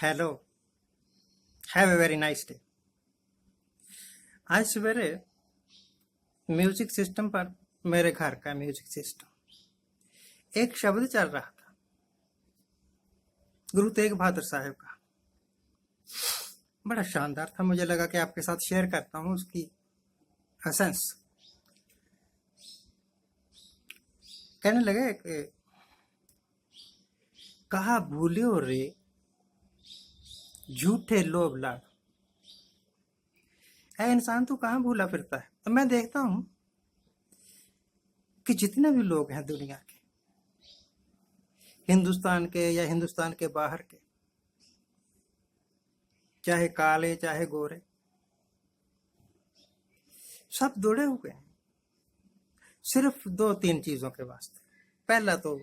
Hello, have a very nice day. आज सवेरे music system पर, मेरे घर का म्यूजिक सिस्टम, एक शब्द चल रहा था गुरु तेग बहादुर साहब का। बड़ा शानदार था, मुझे लगा कि आपके साथ शेयर करता हूं उसकी एसेंस। कहने लगे कि कहा भूलियो रे झूठे लोभ लाभ। ऐ इंसान तू कहाँ भूला फिरता है। तो मैं देखता हूं कि जितने भी लोग हैं दुनिया के, हिंदुस्तान के या हिंदुस्तान के बाहर के, चाहे काले चाहे गोरे, सब जुड़े हुए हैं सिर्फ दो तीन चीजों के वास्ते। पहला तो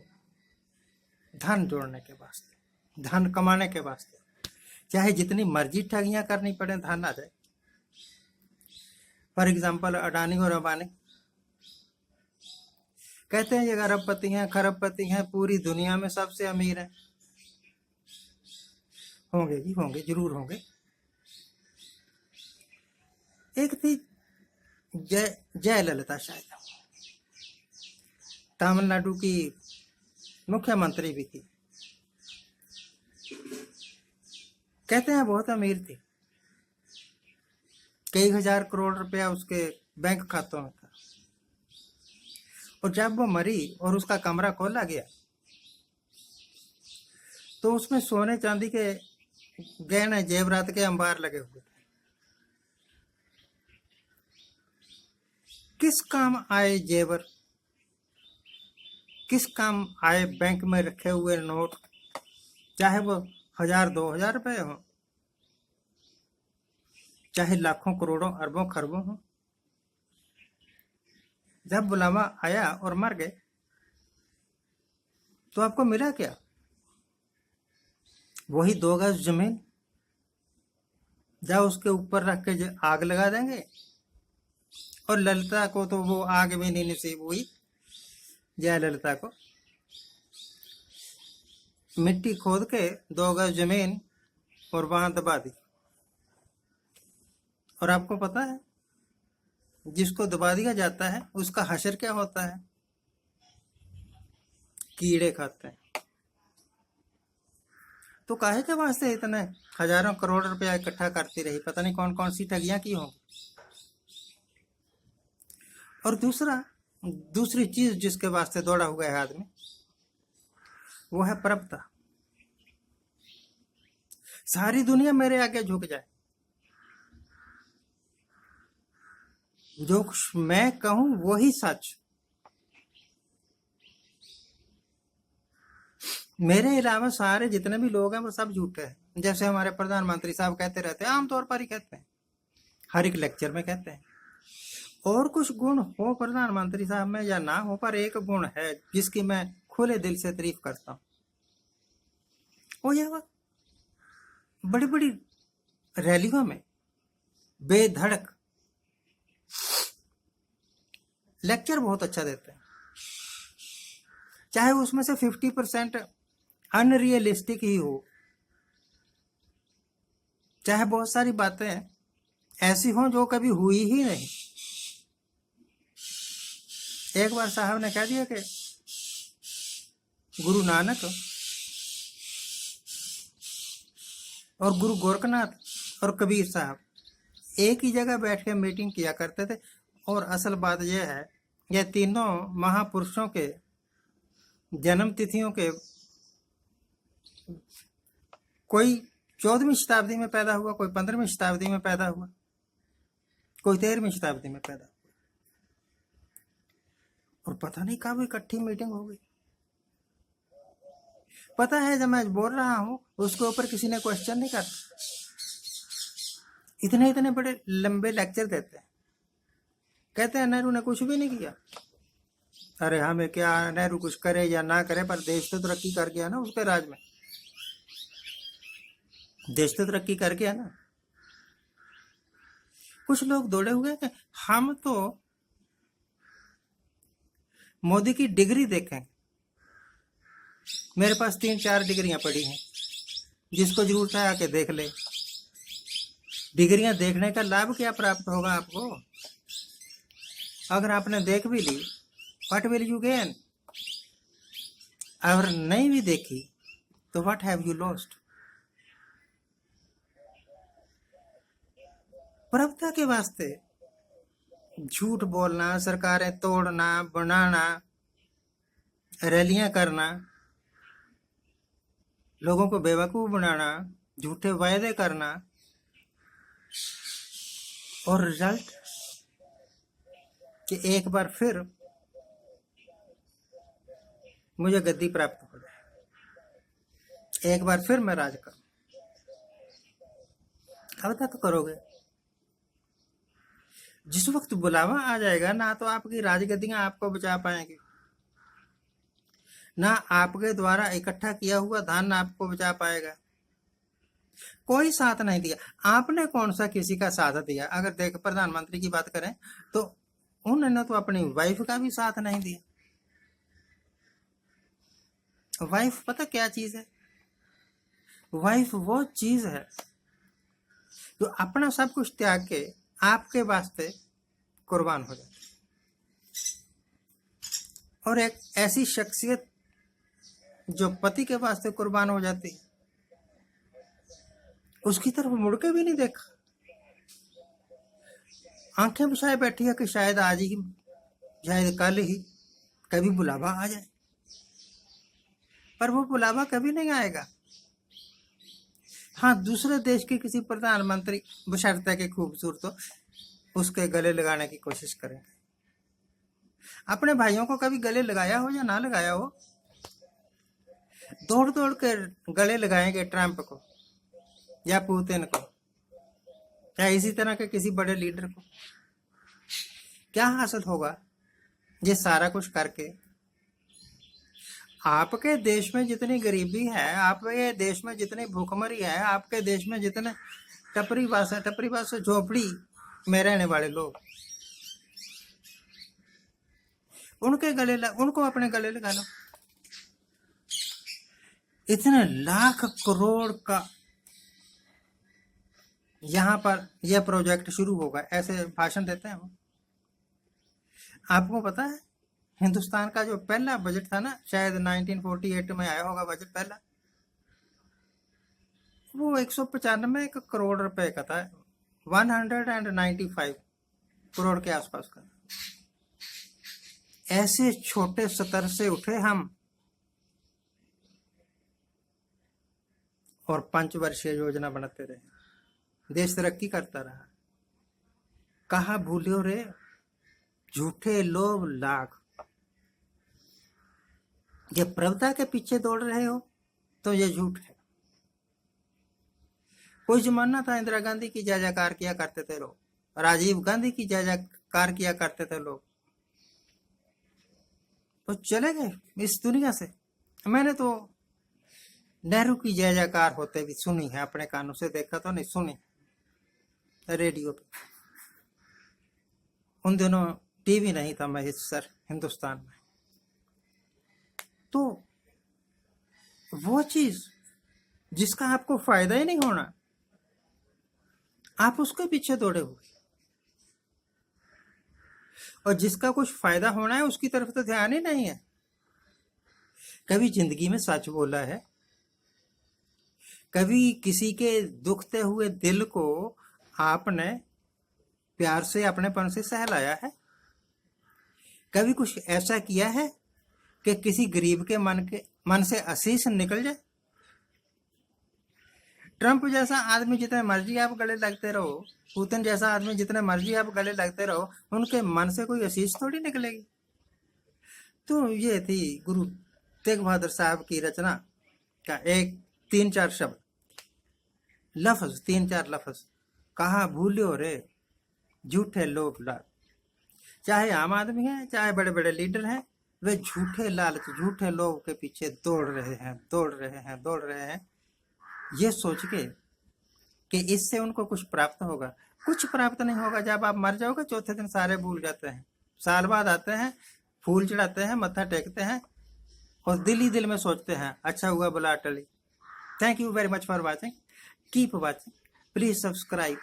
धन जोड़ने के वास्ते, धन कमाने के वास्ते, चाहे जितनी मर्जी ठगियां करनी पड़े धन आ जाए। फॉर एग्जाम्पल अडानी और अंबानी कहते हैं ये अरबपति हैं, खरबपति हैं, पूरी दुनिया में सबसे अमीर हैं। होंगे जी, होंगे, जरूर होंगे। एक थी जयललिता, शायद तमिलनाडु की मुख्यमंत्री भी थी। कहते हैं बहुत अमीर थी, कई हजार करोड़ रुपया उसके बैंक खातों में था। और जब वो मरी और उसका कमरा खोला गया तो उसमें सोने चांदी के गहने जेवरात के अंबार लगे हुए थे। किस काम आए जेवर, किस काम आए बैंक में रखे हुए नोट, चाहे वो 1000-2000 रुपए हो, चाहे लाखों करोड़ों अरबों खरबों हो। जब बुलावा आया और मर गए तो आपको मिला क्या? वही 2 गज जमीन, जब उसके ऊपर रख के आग लगा देंगे। और ललिता को तो वो आग भी नहीं नसीब हुई। जयललिता को मिट्टी खोद के 2 गज जमीन और वहां दबा दी। और आपको पता है जिसको दबा दिया जाता है उसका हशर क्या होता है? कीड़े खाते हैं। तो काहे के वास्ते इतने हजारों करोड़ रुपया इकट्ठा करती रही, पता नहीं कौन कौन सी ठगियां की होंगी। और दूसरी चीज जिसके वास्ते दौड़ा हुआ है आदमी, वो है प्रभुता। सारी दुनिया मेरे आगे झुक जाए, जो मैं कहूं वही सच, मेरे अलावा सारे जितने भी लोग हैं वो सब झूठे हैं। जैसे हमारे प्रधानमंत्री साहब कहते रहते हैं, आमतौर पर ही कहते हैं, हर एक लेक्चर में कहते हैं। और कुछ गुण हो प्रधानमंत्री साहब में या ना हो, पर एक गुण है जिसकी मैं खुले दिल से तारीफ करता हूं, वो ये वक्त बड़ी बड़ी रैलियों में बेधड़क लेक्चर बहुत अच्छा देते हैं। चाहे उसमें से 50% अनरियलिस्टिक ही हो, चाहे बहुत सारी बातें ऐसी हों जो कभी हुई ही नहीं। एक बार साहब ने कह दिया कि गुरु नानक और गुरु गोरखनाथ और कबीर साहब एक ही जगह बैठ के मीटिंग किया करते थे। और असल बात यह है, यह तीनों महापुरुषों के जन्म तिथियों के, कोई 14वीं शताब्दी में पैदा हुआ, कोई 15वीं शताब्दी में पैदा हुआ, कोई 13वीं शताब्दी में पैदा हुआ। और पता नहीं कब इकट्ठी मीटिंग हो गई। पता है जब मैं बोल रहा हूं उसके ऊपर किसी ने क्वेश्चन नहीं करता। इतने इतने बड़े लंबे लेक्चर देते हैं, कहते हैं नेहरू ने कुछ भी नहीं किया। अरे हमें क्या, नेहरू कुछ करे या ना करे, पर देश तो तरक्की कर गया ना उसके राज में। देश तो तरक्की कर गया ना। कुछ लोग दौड़े हुए हैं, हम तो मोदी की डिग्री देखें। मेरे पास 3-4 डिग्रियां पड़ी हैं, जिसको जरूरत है आके देख ले। डिग्रियां देखने का लाभ क्या प्राप्त होगा आपको? अगर आपने देख भी ली, व्हाट विल यू गेन? अगर नहीं भी देखी तो व्हाट हैव यू लॉस्ट? प्रभुता के वास्ते झूठ बोलना, सरकारें तोड़ना, बनाना, रैलियां करना, लोगों को बेवकूफ बनाना, झूठे वायदे करना, और रिजल्ट कि एक बार फिर मुझे गद्दी प्राप्त हो जाए, एक बार फिर मैं राज करूं। कब तक करोगे? जिस वक्त बुलावा आ जाएगा ना तो आपकी राजगद्दियां आपको बचा पाएंगी, ना आपके द्वारा इकट्ठा किया हुआ धन आपको बचा पाएगा। कोई साथ नहीं दिया। आपने कौन सा किसी का साथ दिया? अगर देख प्रधानमंत्री की बात करें तो उन्होंने तो अपनी वाइफ का भी साथ नहीं दिया। वाइफ पता क्या चीज है? वाइफ वो चीज है जो अपना सब कुछ त्याग के आपके वास्ते कुर्बान हो जाती, और एक ऐसी शख्सियत जो पति के वास्ते कुर्बान हो जाती, उसकी तरफ मुड़ के भी नहीं देखा, आंखें बिछाए बैठी है कि शायद आज ही, शायद कल ही कभी बुलावा आ जाए। पर वो बुलावा कभी नहीं आएगा। हाँ, दूसरे देश के किसी प्रधानमंत्री बशर्ते के खूबसूरत हो, उसके गले लगाने की कोशिश करेंगे। अपने भाइयों को कभी गले लगाया हो या ना लगाया हो? दौड़ दौड़ के गले लगाएंगे ट्रंप को या पुतिन को या इसी तरह के किसी बड़े लीडर को। क्या हासिल होगा ये सारा कुछ करके? आपके देश में जितनी गरीबी है, आपके देश में जितनी भूखमरी है, आपके देश में जितने टपरी बास झोपड़ी में रहने वाले लोग, उनको अपने गले लगा लो। इतने लाख करोड़ का यहाँ पर यह प्रोजेक्ट शुरू होगा, ऐसे भाषण देते हैं वो। आपको पता है हिंदुस्तान का जो पहला बजट था ना, शायद 1948 में आया होगा बजट पहला, वो 195 करोड़ रुपए का था, 195 करोड़ के आसपास का। ऐसे छोटे स्तर से उठे हम और 5 वर्षीय योजना बनाते रहे, देश तरक्की करता रहा। कहा भूलियो रे झूठे लोभ लाख, ये प्रभुता के पीछे दौड़ रहे हो तो ये झूठ है। कोई जमाना था इंदिरा गांधी की जय जयकार किया करते थे लोग, राजीव गांधी की जय जयकार किया करते थे लोग, तो चले गए इस दुनिया से। मैंने तो नेहरू की जय जयकार होते भी सुनी है, अपने कानों से देखा तो नहीं, सुनी रेडियो पे। उन दिनों टीवी नहीं था महेश्वर हिंदुस्तान में। तो वो चीज जिसका आपको फायदा ही नहीं होना, आप उसके पीछे दौड़े हुए, और जिसका कुछ फायदा होना है उसकी तरफ तो ध्यान ही नहीं है। कभी जिंदगी में सच बोला है? कभी किसी के दुखते हुए दिल को आपने प्यार से अपनेपन से सहलाया है? कभी कुछ ऐसा किया है कि किसी गरीब के मन से आशीष निकल जाए? ट्रंप जैसा आदमी जितने मर्जी आप गले लगते रहो, पुतिन जैसा आदमी जितने मर्जी आप गले लगते रहो, उनके मन से कोई आशीष थोड़ी निकलेगी। तो ये थी गुरु तेग बहादुर साहब की रचना का एक 3-4 शब्द, लफ्ज, 3-4 लफ्ज। कहा भूलियो रे झूठे लोभ लाभ। चाहे आम आदमी है, चाहे बड़े बड़े लीडर हैं, वे झूठे लालच, झूठे लोभ के पीछे दौड़ रहे हैं, ये सोच के कि इससे उनको कुछ प्राप्त होगा। कुछ प्राप्त नहीं होगा। जब आप मर जाओगे चौथे दिन सारे भूल जाते हैं, साल बाद आते हैं, फूल चढ़ाते हैं, मत्था टेकते हैं, और दिल ही दिल में सोचते हैं अच्छा हुआ बला टली, Thank you very much for watching. Keep watching. Please subscribe.